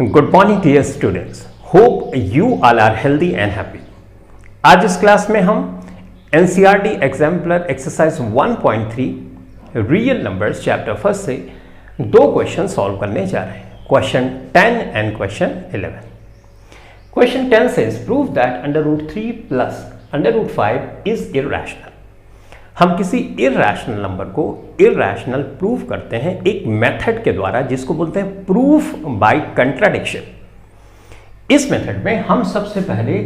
Good morning dear students, hope you all are healthy and happy. आज इस class में हम NCERT exemplar exercise 1.3 real numbers chapter first से दो question solve करने जा रहे हैं, question 10 and question 11। Question 10 says prove that √3 plus √5 is irrational। हम किसी इरैशनल नंबर को इरैशनल प्रूव करते हैं एक मेथड के द्वारा जिसको बोलते हैं प्रूफ बाय कंट्राडिक्शन। इस मेथड में हम सबसे पहले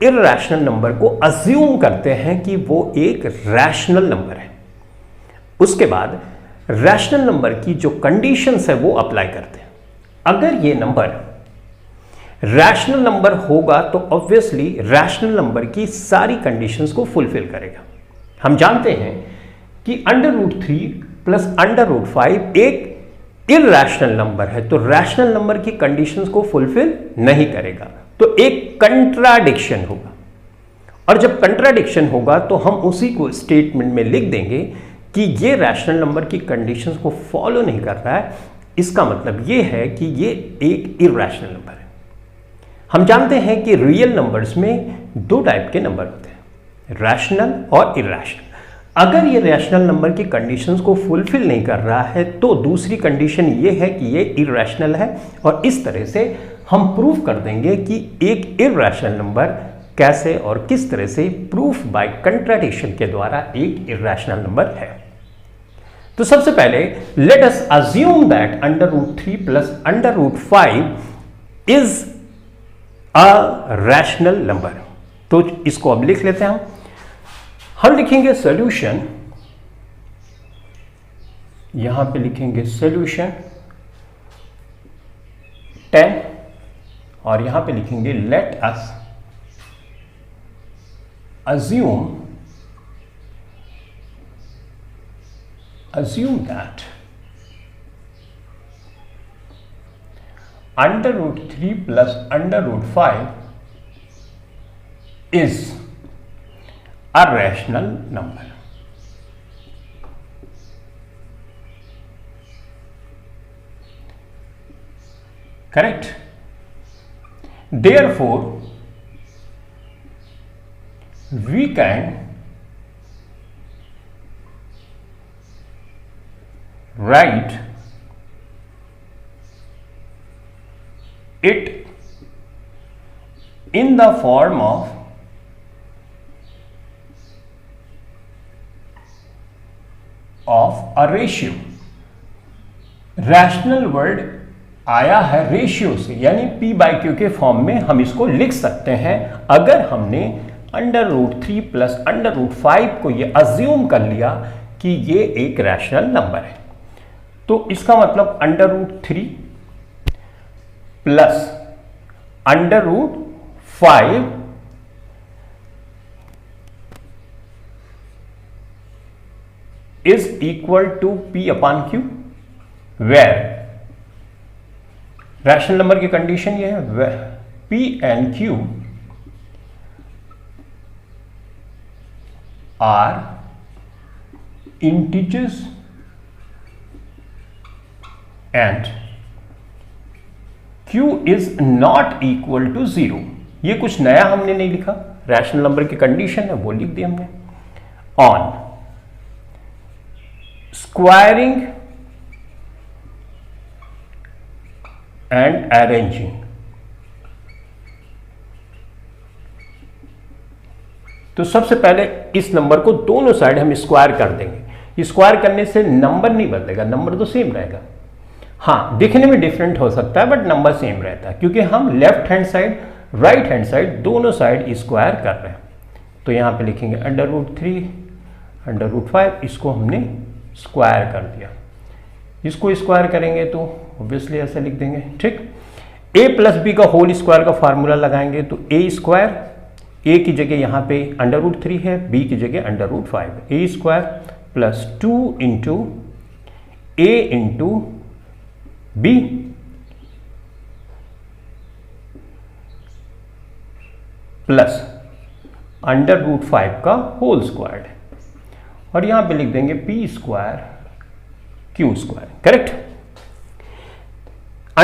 इरैशनल नंबर को अज्यूम करते हैं कि वो एक रैशनल नंबर है। उसके बाद रैशनल नंबर की जो कंडीशंस है वो अप्लाई करते हैं। अगर ये नंबर रैशनल नंबर होगा तो ऑब्वियसली रैशनल नंबर की सारी कंडीशंस को फुलफिल करेगा। हम जानते हैं कि √3 प्लस √5 एक इरैशनल नंबर है, तो रैशनल नंबर की कंडीशंस को फुलफिल नहीं करेगा, तो एक कंट्राडिक्शन होगा। और जब कंट्राडिक्शन होगा तो हम उसी को स्टेटमेंट में लिख देंगे कि ये रैशनल नंबर की कंडीशंस को फॉलो नहीं कर रहा है। इसका मतलब ये है कि ये एक इरैशनल नंबर है। हम जानते हैं कि रियल नंबर्स में दो टाइप के नंबर होते हैं, रैशनल और इरैशनल। अगर ये रैशनल नंबर की कंडीशंस को फुलफिल नहीं कर रहा है तो दूसरी कंडीशन ये है कि ये इरैशनल है, और इस तरह से हम प्रूव कर देंगे कि एक इरैशनल नंबर कैसे और किस तरह से प्रूफ बाय कंट्राडिक्शन के द्वारा एक इरैशनल नंबर है। तो सबसे पहले let us assume that √3 plus √5 is a rational number. तो इसको अब लिख लेते हैं। हम लिखेंगे सॉल्यूशन, यहां पे लिखेंगे सॉल्यूशन 10 और यहां पे लिखेंगे let us assume that √3 plus √5 is a rational number। Correct? Therefore, we can write it in the form of a ratio. Rational word आया है रेशियो से, यानी p/q के फॉर्म में हम इसको लिख सकते हैं अगर हमने √3 प्लस √5 को ये अज्यूम कर लिया कि ये एक रैशनल नंबर है। तो इसका मतलब √3 plus √5 is equal to p/q, where rational number की कंडीशन ये है p and q are integers and q is not equal to 0। ये कुछ नया हमने नहीं लिखा, रैशनल नंबर की कंडीशन है वो लिख दी हमने। ऑन स्क्वायरिंग एंड अरेंजिंग, तो सबसे पहले इस नंबर को दोनों साइड हम स्क्वायर कर देंगे। स्क्वायर करने से नंबर नहीं बदलेगा, नंबर तो सेम रहेगा। हाँ, दिखने में डिफरेंट हो सकता है बट नंबर सेम रहता है, क्योंकि हम left hand side right hand side दोनों साइड स्क्वायर कर रहे हैं। तो यहां पे लिखेंगे √3 √5, इसको हमने स्क्वायर कर दिया। इसको स्क्वायर करेंगे तो ऑब्वियसली ऐसे लिख देंगे, ठीक। a प्लस बी का होल स्क्वायर का फार्मूला लगाएंगे तो a², a की जगह यहाँ पे √3 है, b की जगह √5, a² plus 2 into a into b plus √5 का होल स्क्वायर, और यहां पे लिख देंगे p² q²। करेक्ट।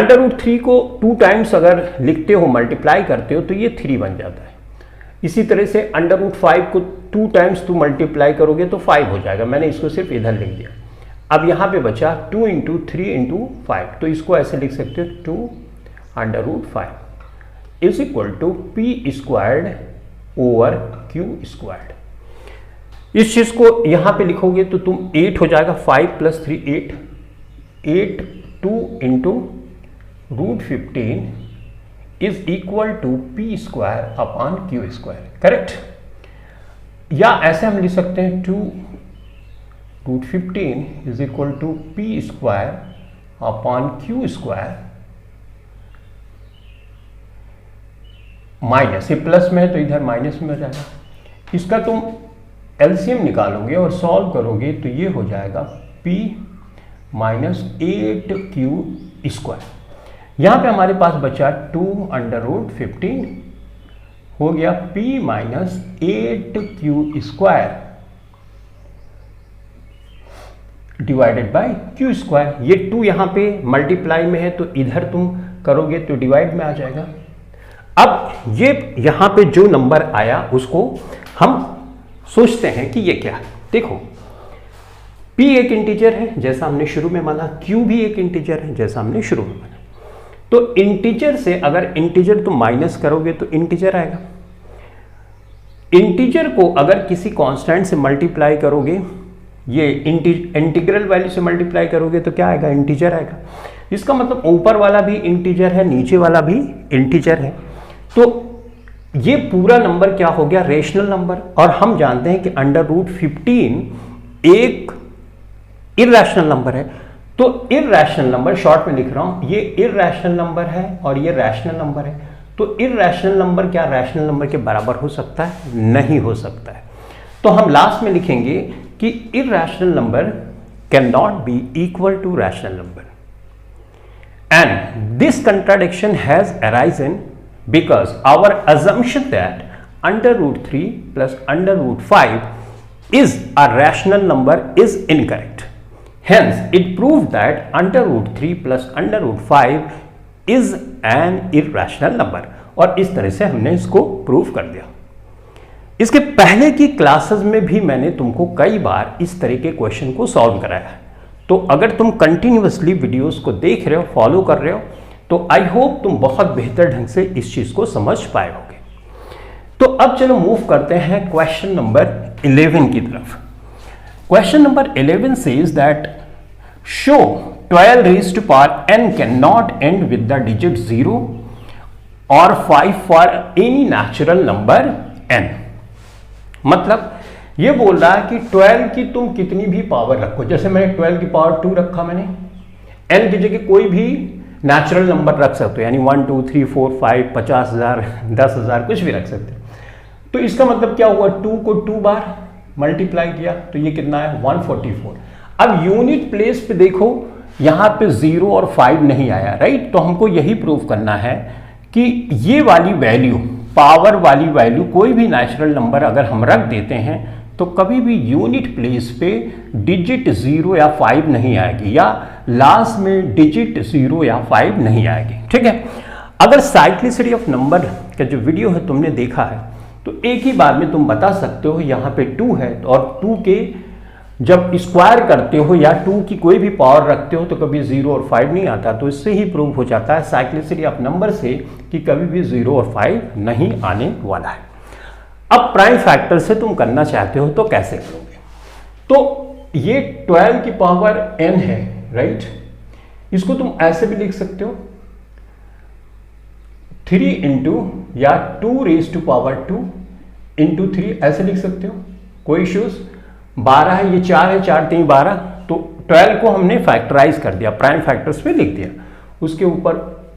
√3 को 2 टाइम्स अगर लिखते हो, मल्टीप्लाई करते हो, तो ये 3 बन जाता है। इसी तरह से √5 को 2 टाइम्स तुम मल्टीप्लाई करोगे तो 5 हो जाएगा। मैंने इसको सिर्फ इधर लिख दिया। अब यहाँ पे बचा 2 × 3 × 5, तो इसको ऐसे लिख सकते हो 2√5 is equal to p² over q²। इस चीज को यहां पे लिखोगे तो तुम 8 हो जाएगा, 5 + 3 8, 8 2 × √15 is equal to p² upon q²। Correct? या ऐसे हम लिख सकते हैं 2 √15 is equal to p² upon q², minus, ये प्लस में है तो इधर माइनस में हो जाएगा। इसका तुम एलसीएम निकालोगे और सॉल्व करोगे तो ये हो जाएगा p - 8q²। यहाँ पे हमारे पास बचा 2√15 हो गया p - 8q² divided by q²। ये 2 यहाँ पे मल्टीप्लाई में है तो इधर तुम करोगे तो डिवाइड में आ जाएगा। अब ये यहाँ पे जो नंबर आया उसको हम सोचते हैं कि ये क्या है। देखो, p एक इंटीजर है जैसा हमने शुरू में माना, q भी एक इंटीजर है जैसा हमने शुरू में माना। तो इंटीजर से अगर इंटीजर तुम माइनस करोगे तो इंटीजर आएगा। इंटीजर को अगर किसी कांस्टेंट से मल्टीप्लाई करोगे, ये इंटीग्रल वैल्यू से मल्टीप्लाई करोगे तो क्या आएगा? इंटीजर आएगा। इसका मतलब ऊपर वाला भी इंटीजर है, नीचे वाला भी इंटीजर है। तो ये पूरा नंबर क्या हो गया? Rational number. और हम जानते हैं कि √15 एक इर्रेशनल नंबर है। तो इर्रेशनल नंबर, शॉर्ट में लिख रहा हूं, ये इर्रेशनल नंबर है और ये रैशनल नंबर है। तो इर्रेशनल नंबर क्या रैशनल नंबर के बराबर हो सकता है? नहीं हो सकता है। तो हम लास्ट में लिखेंगे कि irrational number can not be equal to rational number, and this contradiction has arisen because our assumption that √3 plus √5 is a rational number is incorrect. Hence, it proved that √3 plus √5 is an irrational number. और इस तरह से हमने इसको prove कर दिया। इसके पहले की क्लासेस में भी मैंने तुमको कई बार इस तरह के क्वेश्चन को सॉल्व कराया है। तो अगर तुम कंटिन्यूअसली वीडियोस को देख रहे हो, फॉलो कर रहे हो, तो आई होप तुम बहुत बेहतर ढंग से इस चीज को समझ पाए होगे। तो अब चलो मूव करते हैं क्वेश्चन नंबर 11 की तरफ। Question number 11 says that show 12 raised to power n can not and with the digit 0 और 5 for any natural number n। मतलब ये बोल रहा है कि 12 की तुम कितनी भी पावर रखो, जैसे मैंने 12 की पावर 2 रखा, मैंने n की जगह कोई भी नेचुरल नंबर रख सकते हो, यानी 1 2 3 4 5 50,000 10,000 कुछ भी रख सकते हो। तो इसका मतलब क्या हुआ? 2 को 2 बार मल्टीप्लाई किया तो ये कितना है? 144। अब यूनिट प्लेस पे देखो, यहां पे 0 और 5 नहीं आया, राइट? तो हमको यही प्रूव करना है कि ये वाली वैल्यू, पावर वाली वैल्यू, कोई भी नेचुरल नंबर अगर हम रख देते हैं तो कभी भी यूनिट प्लेस पे डिजिट 0 या 5 नहीं आएगी, या लास्ट में डिजिट 0 या 5 नहीं आएगी। ठीक है? अगर साइक्लिसिटी ऑफ नंबर का जो वीडियो है तुमने देखा है तो एक ही बार में तुम बता सकते हो यहाँ पे 2 है और 2 के जब स्क्वायर करते हो या 2 की कोई भी पावर रखते हो तो कभी 0 और 5 नहीं आता। तो इससे ही प्रूव हो जाता है साइक्लिसिटी ऑफ नंबर से कि कभी भी 0 और 5 नहीं आने वाला है। अब प्राइम फैक्टर से तुम करना चाहते हो तो कैसे करोगे? तो ये 12 की पावर n है, राइट? इसको तुम ऐसे भी लिख सकते हो 3 इंटू या 2 raised to power 2 इंटू 3, ऐसे लिख सकते हो, कोई इश्यूज। 12 है, ये 4 है, 4 3 12, तो 12 को हमने फैक्टराइज कर दिया, प्राइम फैक्टर्स पे लिख दिया, उसके ऊपर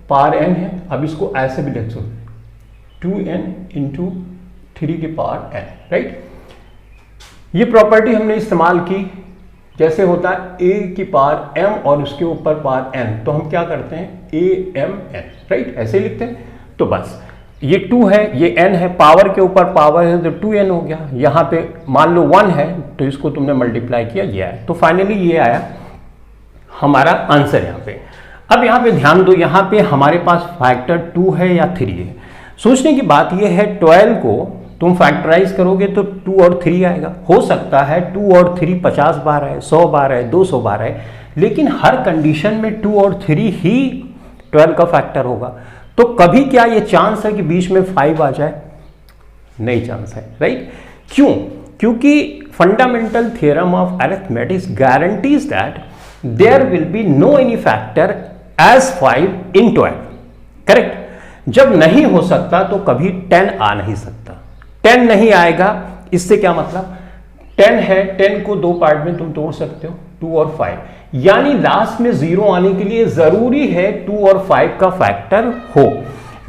पावर n है। अब इसको ऐसे भी लिख सकते 2n इंटू 3 की पावर n, राइट? ये प्रॉपर्टी हमने इस्तेमाल की, जैसे होता है a की पावर m और उसके ऊपर पावर n, तो हम क्या करते हैं amn, राइट? ऐसे ही लिखते हैं। तो बस ये 2 है, ये n है, पावर के ऊपर पावर है तो 2n हो गया। यहाँ पे मान लो 1 है तो इसको तुमने मल्टीप्लाई किया, ये आया। तो फाइनली ये आया हमारा आंसर यहाँ पे। अब यहां पे ध्यान दो, यहां पे हमारे पास फैक्टर 2 है या 3 है। सोचने की बात यह है 12 को तुम फैक्टराइज करोगे तो 2 और 3 आएगा। हो सकता है 2 और 3 50 बार है, 100 बार है, 200 बार है, लेकिन हर कंडीशन में 2 और 3 ही 12 का फैक्टर होगा। तो कभी क्या ये चांस है कि बीच में 5 आ जाए? नहीं चांस है, राइट? क्यों? क्योंकि fundamental theorem of arithmetics guarantees that there will be no any factor as 5 in 12, correct? जब नहीं हो सकता तो कभी 10 आ नहीं सकता। 10 नहीं आएगा, इससे क्या मतलब? 10 है, 10 को 2 पार्ट में तुम तोड़ सकते हो, 2 और 5, यानी लास्ट में 0 आने के लिए जरूरी है 2 और 5 का फैक्टर हो।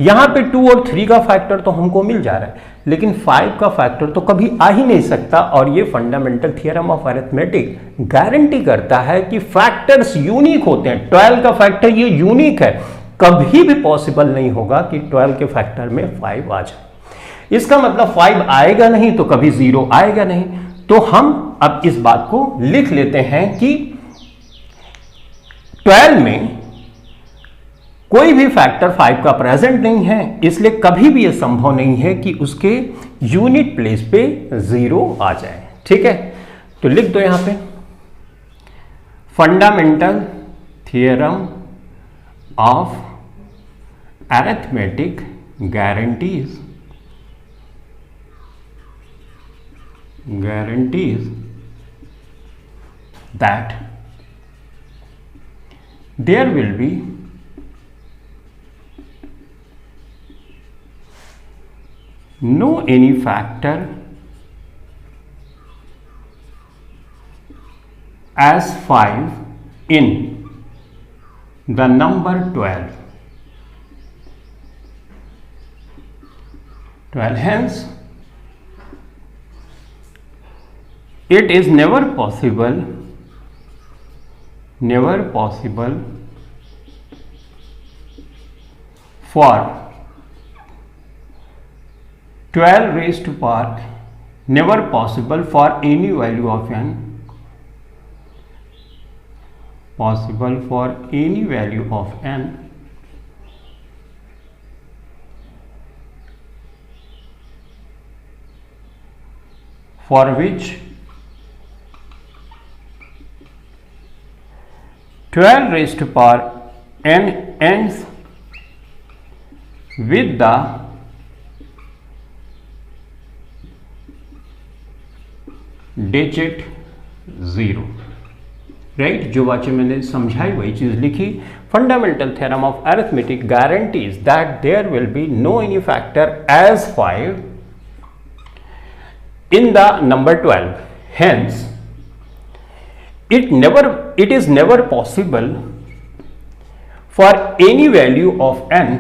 यहां पे 2 और 3 का फैक्टर तो हमको मिल जा रहा है, लेकिन 5 का फैक्टर तो कभी आ ही नहीं सकता। और ये fundamental theorem of arithmetic guarantee करता है कि फैक्टर्स यूनिक होते हैं। 12 का फैक्टर ये यूनिक है, कभी भी पॉसिबल नहीं होगा कि 12 के फैक्टर में 5 आ जाए। इसका मतलब 5 आएगा नहीं तो कभी 0 आएगा नहीं। तो हम अब इस बात को लिख लेते हैं कि 12 में कोई भी फैक्टर 5 का प्रेजेंट नहीं है, इसलिए कभी भी यह संभव नहीं है कि उसके यूनिट प्लेस पे 0 आ जाए। ठीक है, तो लिख दो यहां पे fundamental theorem of arithmetic guarantees that there will be no any factor as 5 in the number 12. Hence, it is never possible for 12 raised to power, never possible for any value of n, possible for any value of n for which 12 raised to power n ends with the digit 0, right? जो बातें मैंने समझाई वही चीज लिखी। Fundamental theorem of arithmetic guarantees that there will be no any factor as 5 in the number 12. Hence, it is never possible for any value of n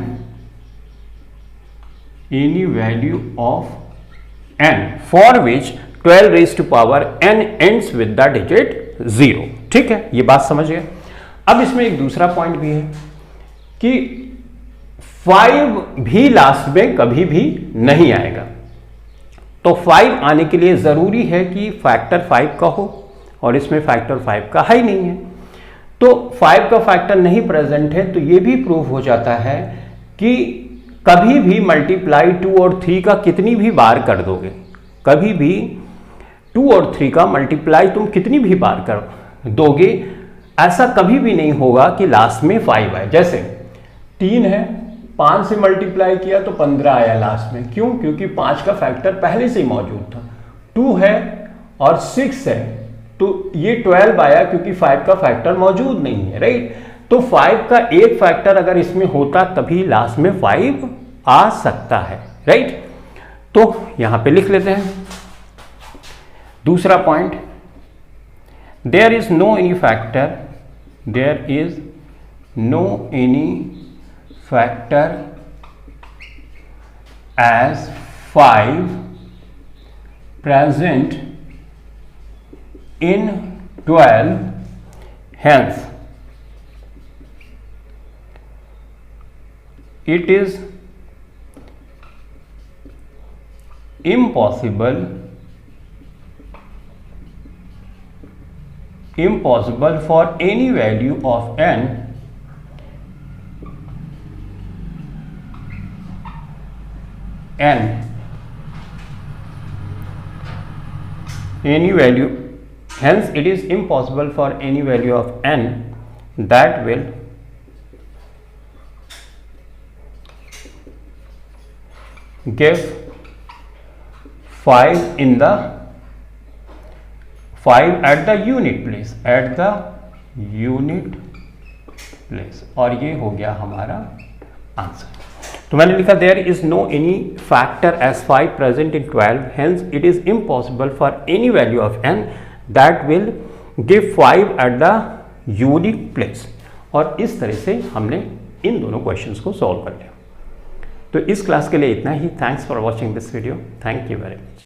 for which 12 raised to power n ends with the digit 0. ठीक है, ये बात समझ गए। अब इसमें एक दूसरा पॉइंट भी है कि 5 भी लास्ट में कभी भी नहीं आएगा। तो 5 आने के लिए जरूरी है कि फैक्टर 5 का हो, और इसमें फैक्टर 5 का है ही नहीं है। तो 5 का फैक्टर नहीं प्रेजेंट है, तो यह भी प्रूव हो जाता है कि कभी भी मल्टीप्लाई 2 और 3 का कितनी भी बार कर दोगे, कभी भी 2 और 3 का मल्टीप्लाई तुम कितनी भी बार कर दोगे, ऐसा कभी भी नहीं होगा कि लास्ट में 5 आए। जैसे 3 है, 5 से मल्टीप्लाई किया तो 15 आया लास्ट में। क्यों? क्योंकि 5 का फैक्टर पहले से ही मौजूद था। 2 है और 6 है तो ये 12 आया क्योंकि 5 का फैक्टर मौजूद नहीं है, राइट? तो 5 का एक फैक्टर अगर इसमें होता तभी लास्ट में 5 आ सकता है, राइट? तो यहां पे लिख लेते हैं दूसरा point, there is no any factor as 5 present in 12, hence it is impossible for any value of n n, any value, hence it is impossible for any value of n that will give 5 at the unit place, और ये हो गया हमारा answer. तो मैंने लिखा there is no any factor as 5 present in 12, hence it is impossible for any value of n that will give 5 at the unique place. और इस तरह से हमने इन दोनों क्वेश्चंस को सॉल्व कर लिया। तो इस क्लास के लिए इतना ही। Thanks for watching this video. Thank you very much.